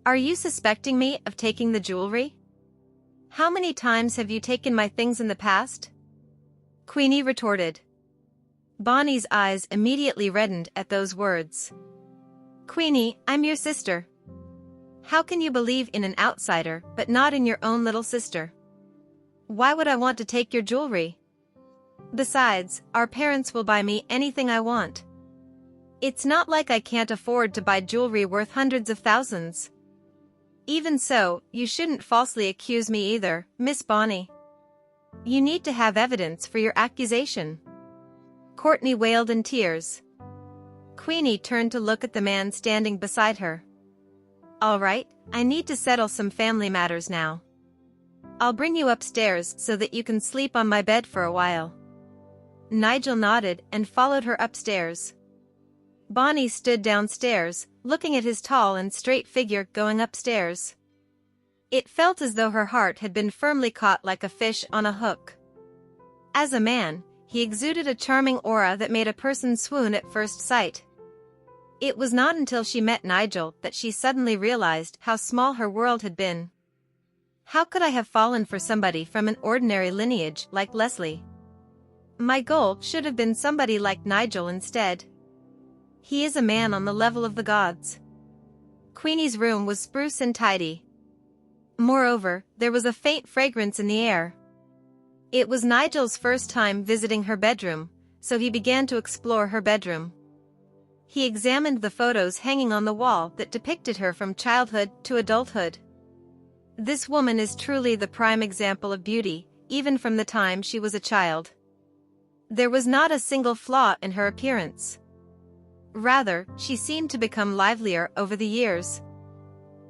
Are you suspecting me of taking the jewelry? How many times have you taken my things in the past? Queenie retorted. Bonnie's eyes immediately reddened at those words. Queenie, I'm your sister. How can you believe in an outsider but not in your own little sister? Why would I want to take your jewelry? Besides, our parents will buy me anything I want. It's not like I can't afford to buy jewelry worth hundreds of thousands. Even so, you shouldn't falsely accuse me either, Miss Bonnie. You need to have evidence for your accusation. Courtney wailed in tears. Queenie turned to look at the man standing beside her. All right, I need to settle some family matters now. I'll bring you upstairs so that you can sleep on my bed for a while. Nigel nodded and followed her upstairs. Bonnie stood downstairs, looking at his tall and straight figure going upstairs. It felt as though her heart had been firmly caught like a fish on a hook. As a man, he exuded a charming aura that made a person swoon at first sight. It was not until she met Nigel that she suddenly realized how small her world had been. How could I have fallen for somebody from an ordinary lineage like Leslie? My goal should have been somebody like Nigel instead. He is a man on the level of the gods. Queenie's room was spruce and tidy. Moreover, there was a faint fragrance in the air. It was Nigel's first time visiting her bedroom, so he began to explore her bedroom. He examined the photos hanging on the wall that depicted her from childhood to adulthood. This woman is truly the prime example of beauty, even from the time she was a child. There was not a single flaw in her appearance. Rather, she seemed to become livelier over the years.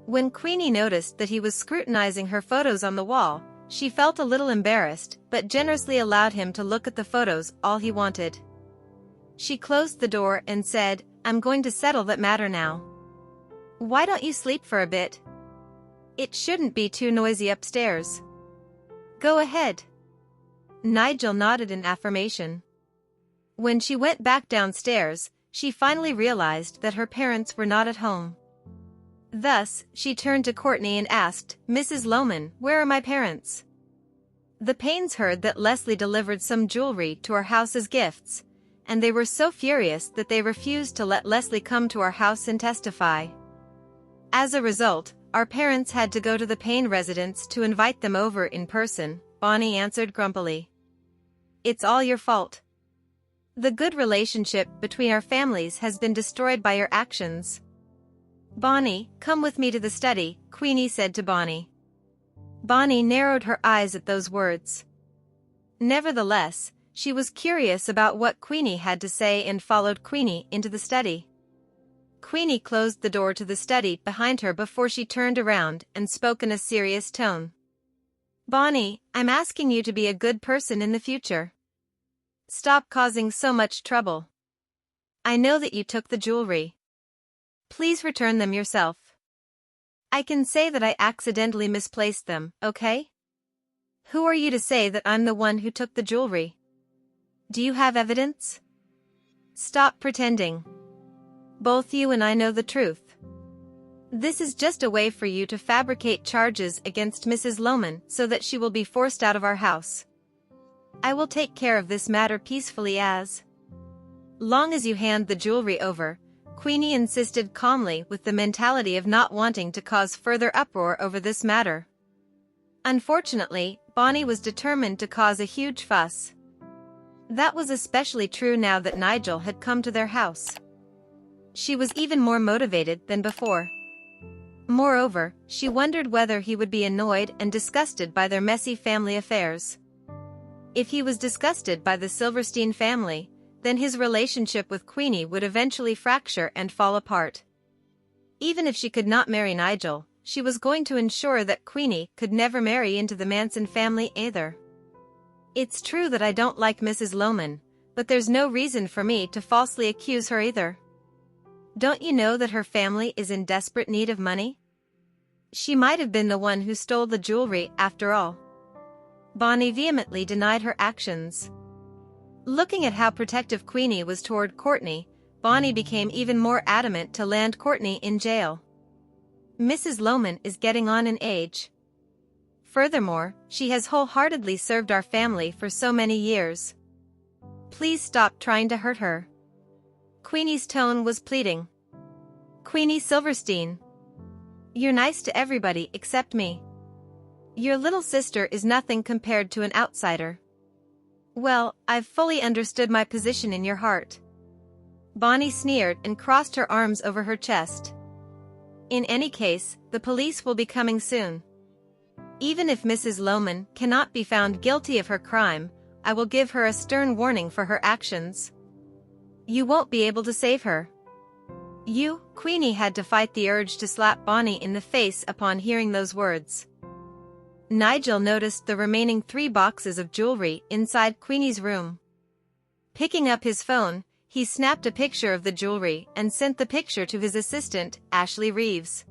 When Queenie noticed that he was scrutinizing her photos on the wall, she felt a little embarrassed, but generously allowed him to look at the photos all he wanted. She closed the door and said, I'm going to settle that matter now. Why don't you sleep for a bit? It shouldn't be too noisy upstairs. Go ahead. Nigel nodded in affirmation. When she went back downstairs, she finally realized that her parents were not at home. Thus, she turned to Courtney and asked, Mrs. Lohman, where are my parents? The Paynes heard that Leslie delivered some jewelry to our house as gifts, and they were so furious that they refused to let Leslie come to our house and testify. As a result, our parents had to go to the Payne residence to invite them over in person, Bonnie answered grumpily. It's all your fault. The good relationship between our families has been destroyed by your actions. Bonnie, come with me to the study, Queenie said to Bonnie. Bonnie narrowed her eyes at those words. Nevertheless, she was curious about what Queenie had to say and followed Queenie into the study. Queenie closed the door to the study behind her before she turned around and spoke in a serious tone. Bonnie, I'm asking you to be a good person in the future. Stop causing so much trouble. I know that you took the jewelry. Please return them yourself. I can say that I accidentally misplaced them, okay? Who are you to say that I'm the one who took the jewelry? Do you have evidence? Stop pretending. Both you and I know the truth. This is just a way for you to fabricate charges against Mrs. Lohman so that she will be forced out of our house. I will take care of this matter peacefully as long as you hand the jewelry over, Queenie insisted calmly with the mentality of not wanting to cause further uproar over this matter. Unfortunately, Bonnie was determined to cause a huge fuss. That was especially true now that Nigel had come to their house. She was even more motivated than before. Moreover, she wondered whether he would be annoyed and disgusted by their messy family affairs. If he was disgusted by the Silverstein family, then his relationship with Queenie would eventually fracture and fall apart. Even if she could not marry Nigel, she was going to ensure that Queenie could never marry into the Manson family either. It's true that I don't like Mrs. Lohman, but there's no reason for me to falsely accuse her either. Don't you know that her family is in desperate need of money? She might have been the one who stole the jewelry after all. Bonnie vehemently denied her actions. Looking at how protective Queenie was toward Courtney, Bonnie became even more adamant to land Courtney in jail. Mrs. Lohman is getting on in age. Furthermore, she has wholeheartedly served our family for so many years. Please stop trying to hurt her. Queenie's tone was pleading. Queenie Silverstein. You're nice to everybody except me. Your little sister is nothing compared to an outsider. Well, I've fully understood my position in your heart. Bonnie sneered and crossed her arms over her chest. In any case, the police will be coming soon. Even if Mrs. Lohman cannot be found guilty of her crime, I will give her a stern warning for her actions. You won't be able to save her. Queenie had to fight the urge to slap Bonnie in the face upon hearing those words. Nigel noticed the remaining 3 boxes of jewelry inside Queenie's room. Picking up his phone, he snapped a picture of the jewelry and sent the picture to his assistant, Ashley Reeves.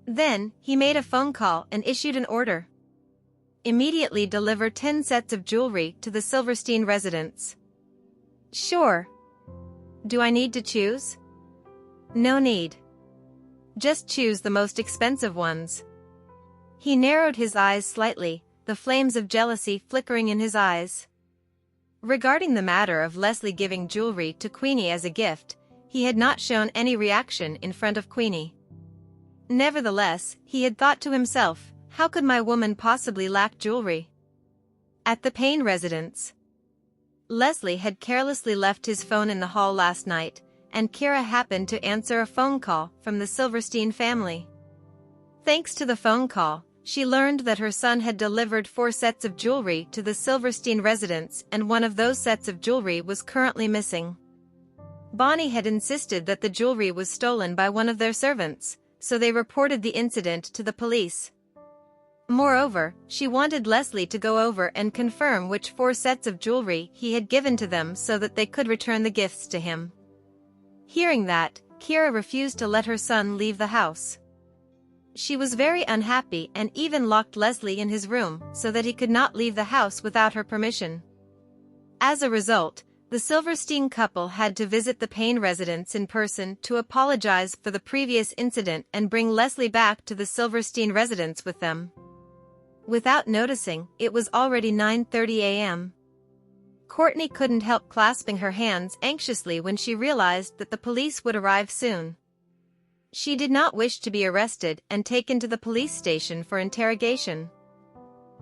Then, he made a phone call and issued an order. Immediately deliver 10 sets of jewelry to the Silverstein residence. Sure. Do I need to choose? No need. Just choose the most expensive ones. He narrowed his eyes slightly, the flames of jealousy flickering in his eyes. Regarding the matter of Leslie giving jewelry to Queenie as a gift, he had not shown any reaction in front of Queenie. Nevertheless, he had thought to himself, how could my woman possibly lack jewelry? At the Payne residence. Leslie had carelessly left his phone in the hall last night, and Kira happened to answer a phone call from the Silverstein family. Thanks to the phone call, she learned that her son had delivered 4 sets of jewelry to the Silverstein residence, and one of those sets of jewelry was currently missing. Bonnie had insisted that the jewelry was stolen by one of their servants, so they reported the incident to the police. Moreover, she wanted Leslie to go over and confirm which 4 sets of jewelry he had given to them so that they could return the gifts to him. Hearing that, Kira refused to let her son leave the house. She was very unhappy and even locked Leslie in his room so that he could not leave the house without her permission. As a result, the Silverstein couple had to visit the Payne residence in person to apologize for the previous incident and bring Leslie back to the Silverstein residence with them. Without noticing, it was already 9:30 a.m. Courtney couldn't help clasping her hands anxiously when she realized that the police would arrive soon. She did not wish to be arrested and taken to the police station for interrogation.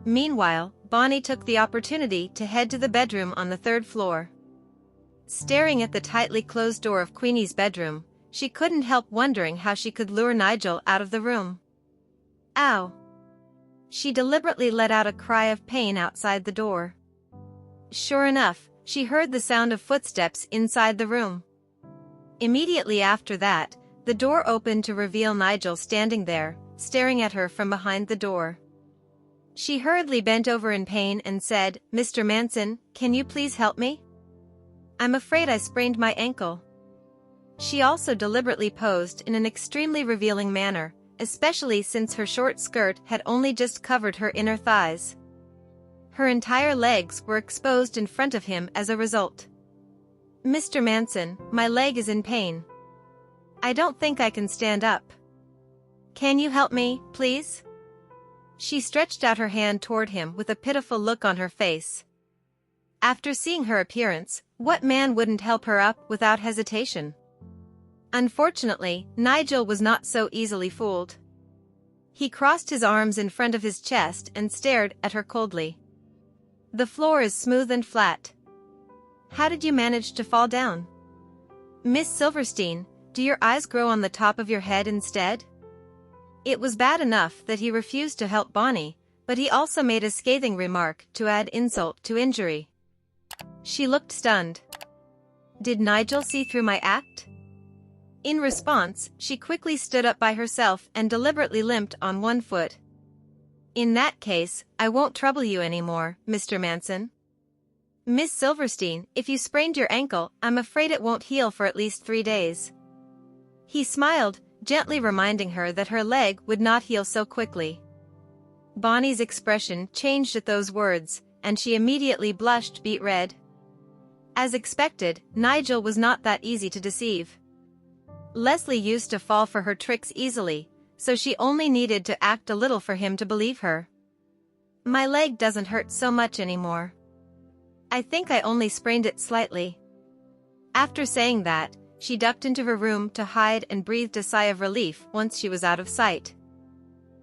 Meanwhile, Bonnie took the opportunity to head to the bedroom on the 3rd floor. Staring at the tightly closed door of Queenie's bedroom, she couldn't help wondering how she could lure Nigel out of the room. Ow! She deliberately let out a cry of pain outside the door. Sure enough, she heard the sound of footsteps inside the room. Immediately after that, the door opened to reveal Nigel standing there, staring at her from behind the door. She hurriedly bent over in pain and said, "Mr. Manson, can you please help me? I'm afraid I sprained my ankle." She also deliberately posed in an extremely revealing manner, especially since her short skirt had only just covered her inner thighs. Her entire legs were exposed in front of him as a result. "Mr. Manson, my leg is in pain. I don't think I can stand up. Can you help me, please?" She stretched out her hand toward him with a pitiful look on her face. After seeing her appearance, what man wouldn't help her up without hesitation? Unfortunately, Nigel was not so easily fooled. He crossed his arms in front of his chest and stared at her coldly. "The floor is smooth and flat. How did you manage to fall down? Miss Silverstein, do your eyes grow on the top of your head instead?" It was bad enough that he refused to help Bonnie, but he also made a scathing remark to add insult to injury. She looked stunned. Did Nigel see through my act? In response, she quickly stood up by herself and deliberately limped on one foot. "In that case, I won't trouble you anymore, Mr. Manson. Miss Silverstein, if you sprained your ankle, I'm afraid it won't heal for at least 3 days." He smiled, gently reminding her that her leg would not heal so quickly. Bonnie's expression changed at those words, and she immediately blushed beet red. As expected, Nigel was not that easy to deceive. Leslie used to fall for her tricks easily, so she only needed to act a little for him to believe her. My leg doesn't hurt so much anymore. I think I only sprained it slightly. After saying that, she ducked into her room to hide and breathed a sigh of relief once she was out of sight.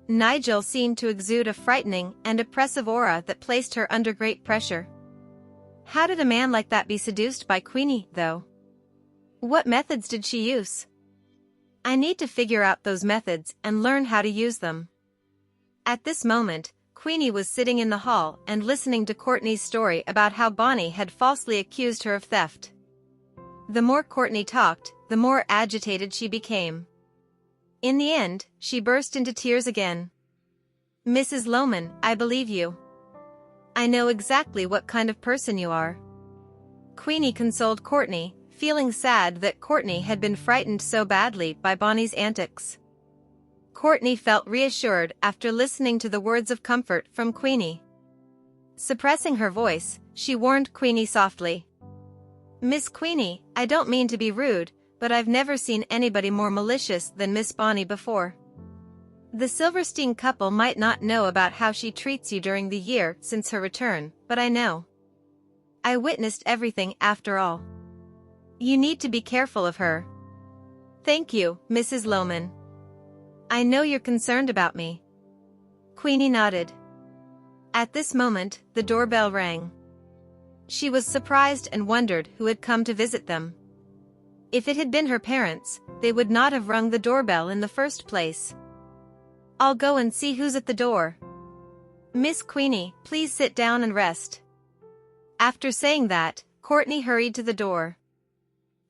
Nigel seemed to exude a frightening and oppressive aura that placed her under great pressure. How did a man like that be seduced by Queenie, though? What methods did she use? I need to figure out those methods and learn how to use them. At this moment, Queenie was sitting in the hall and listening to Courtney's story about how Bonnie had falsely accused her of theft. The more Courtney talked, the more agitated she became. In the end, she burst into tears again. "Mrs. Lohman, I believe you. I know exactly what kind of person you are." Queenie consoled Courtney, feeling sad that Courtney had been frightened so badly by Bonnie's antics. Courtney felt reassured after listening to the words of comfort from Queenie. Suppressing her voice, she warned Queenie softly. "Miss Queenie, I don't mean to be rude, but I've never seen anybody more malicious than Miss Bonnie before. The Silverstein couple might not know about how she treats you during the year since her return, but I know. I witnessed everything after all. You need to be careful of her." "Thank you, Mrs. Lohman. I know you're concerned about me." Queenie nodded. At this moment, the doorbell rang. She was surprised and wondered who had come to visit them. If it had been her parents, they would not have rung the doorbell in the first place. "I'll go and see who's at the door. Miss Queenie, please sit down and rest." After saying that, Courtney hurried to the door.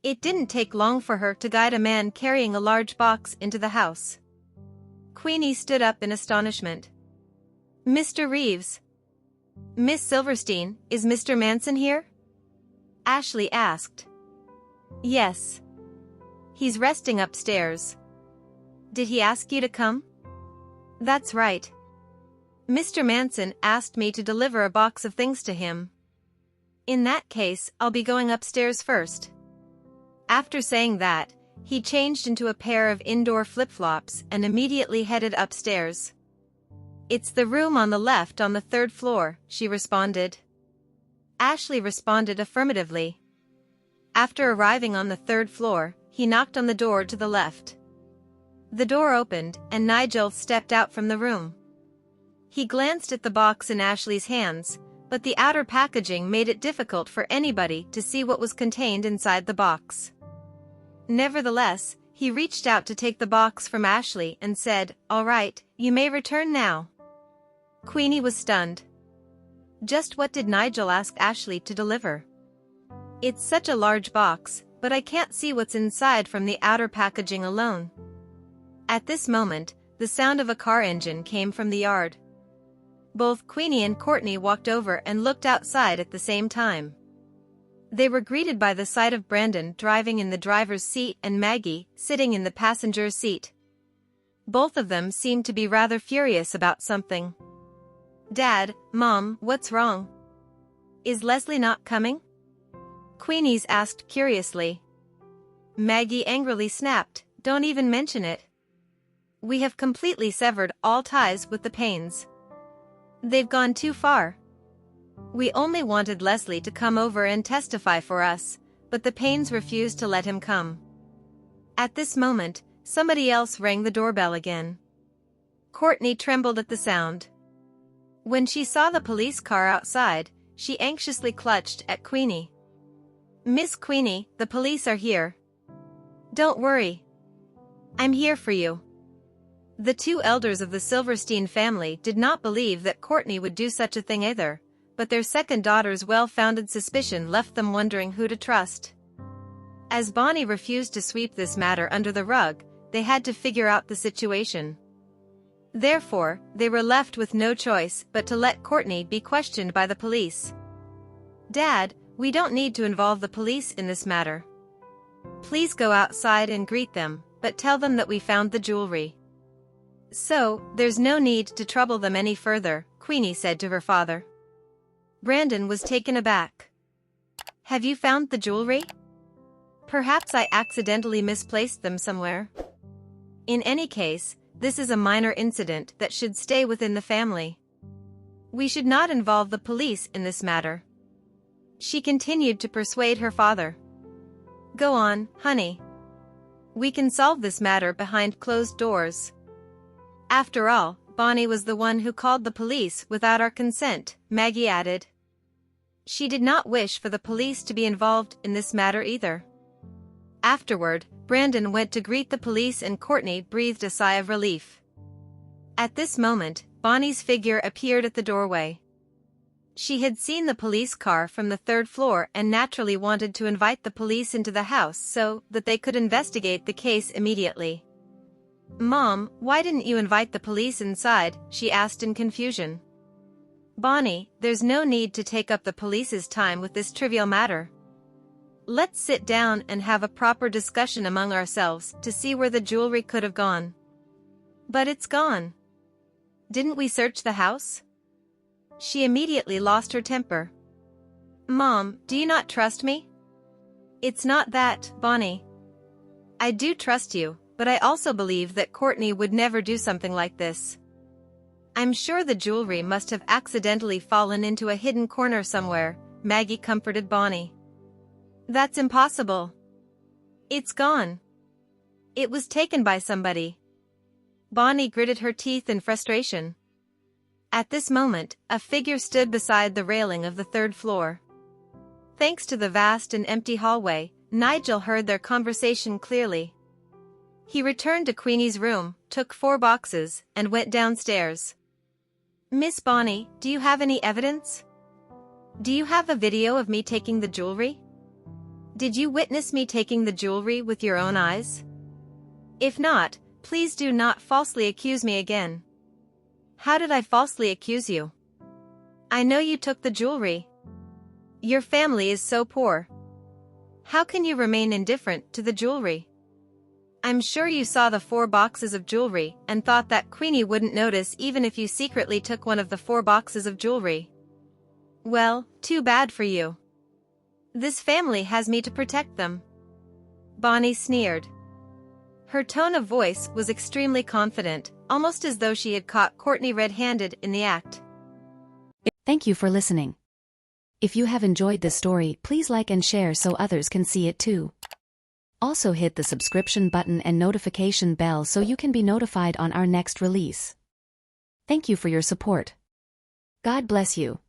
It didn't take long for her to guide a man carrying a large box into the house. Queenie stood up in astonishment. "Mr. Reeves. Miss Silverstein, is Mr. Manson here?" Ashley asked. "Yes. He's resting upstairs." "Did he ask you to come?" "That's right. Mr. Manson asked me to deliver a box of things to him." "In that case, I'll be going upstairs first." After saying that, he changed into a pair of indoor flip-flops and immediately headed upstairs. "It's the room on the left on the 3rd floor," she responded. Ashley responded affirmatively. After arriving on the 3rd floor, he knocked on the door to the left. The door opened, and Nigel stepped out from the room. He glanced at the box in Ashley's hands, but the outer packaging made it difficult for anybody to see what was contained inside the box. Nevertheless, he reached out to take the box from Ashley and said, "All right, you may return now." Queenie was stunned. Just what did Nigel ask Ashley to deliver? "It's such a large box, but I can't see what's inside from the outer packaging alone." At this moment, the sound of a car engine came from the yard. Both Queenie and Courtney walked over and looked outside at the same time. They were greeted by the sight of Brandon driving in the driver's seat and Maggie sitting in the passenger's seat. Both of them seemed to be rather furious about something. "Dad, Mom, what's wrong? Is Leslie not coming?" Queenie's asked curiously. Maggie angrily snapped, "Don't even mention it. We have completely severed all ties with the Paynes. They've gone too far. We only wanted Leslie to come over and testify for us, but the Paynes refused to let him come." At this moment, somebody else rang the doorbell again. Courtney trembled at the sound. When she saw the police car outside, she anxiously clutched at Queenie. "Miss Queenie, the police are here. Don't worry. I'm here for you." The two elders of the Silverstein family did not believe that Courtney would do such a thing either, but their second daughter's well-founded suspicion left them wondering who to trust. As Bonnie refused to sweep this matter under the rug, they had to figure out the situation. Therefore, they were left with no choice but to let Courtney be questioned by the police. "Dad, we don't need to involve the police in this matter. Please go outside and greet them, but tell them that we found the jewelry." "So, there's no need to trouble them any further," Queenie said to her father. Brandon was taken aback. Have you found the jewelry? Perhaps I accidentally misplaced them somewhere. In any case, this is a minor incident that should stay within the family. We should not involve the police in this matter. She continued to persuade her father. Go on, honey. We can solve this matter behind closed doors. After all, Bonnie was the one who called the police without our consent, Maggie added. She did not wish for the police to be involved in this matter either. Afterward, Brandon went to greet the police and Courtney breathed a sigh of relief. At this moment, Bonnie's figure appeared at the doorway. She had seen the police car from the third floor and naturally wanted to invite the police into the house so that they could investigate the case immediately. Mom, why didn't you invite the police inside? She asked in confusion. Bonnie, there's no need to take up the police's time with this trivial matter. Let's sit down and have a proper discussion among ourselves to see where the jewelry could have gone. But it's gone. Didn't we search the house? She immediately lost her temper. Mom, do you not trust me? It's not that, Bonnie. I do trust you, but I also believe that Courtney would never do something like this. I'm sure the jewelry must have accidentally fallen into a hidden corner somewhere, Maggie comforted Bonnie. That's impossible. It's gone. It was taken by somebody. Bonnie gritted her teeth in frustration. At this moment, a figure stood beside the railing of the third floor. Thanks to the vast and empty hallway, Nigel heard their conversation clearly. He returned to Queenie's room, took 4 boxes, and went downstairs. Miss Bonnie, do you have any evidence? Do you have a video of me taking the jewelry? Did you witness me taking the jewelry with your own eyes? If not, please do not falsely accuse me again. How did I falsely accuse you? I know you took the jewelry. Your family is so poor. How can you remain indifferent to the jewelry? I'm sure you saw the 4 boxes of jewelry and thought that Queenie wouldn't notice even if you secretly took one of the 4 boxes of jewelry. Well, too bad for you. This family has me to protect them. Bonnie sneered. Her tone of voice was extremely confident, almost as though she had caught Courtney red-handed in the act. Thank you for listening. If you have enjoyed this story, please like and share so others can see it too. Also hit the subscription button and notification bell so you can be notified on our next release. Thank you for your support. God bless you.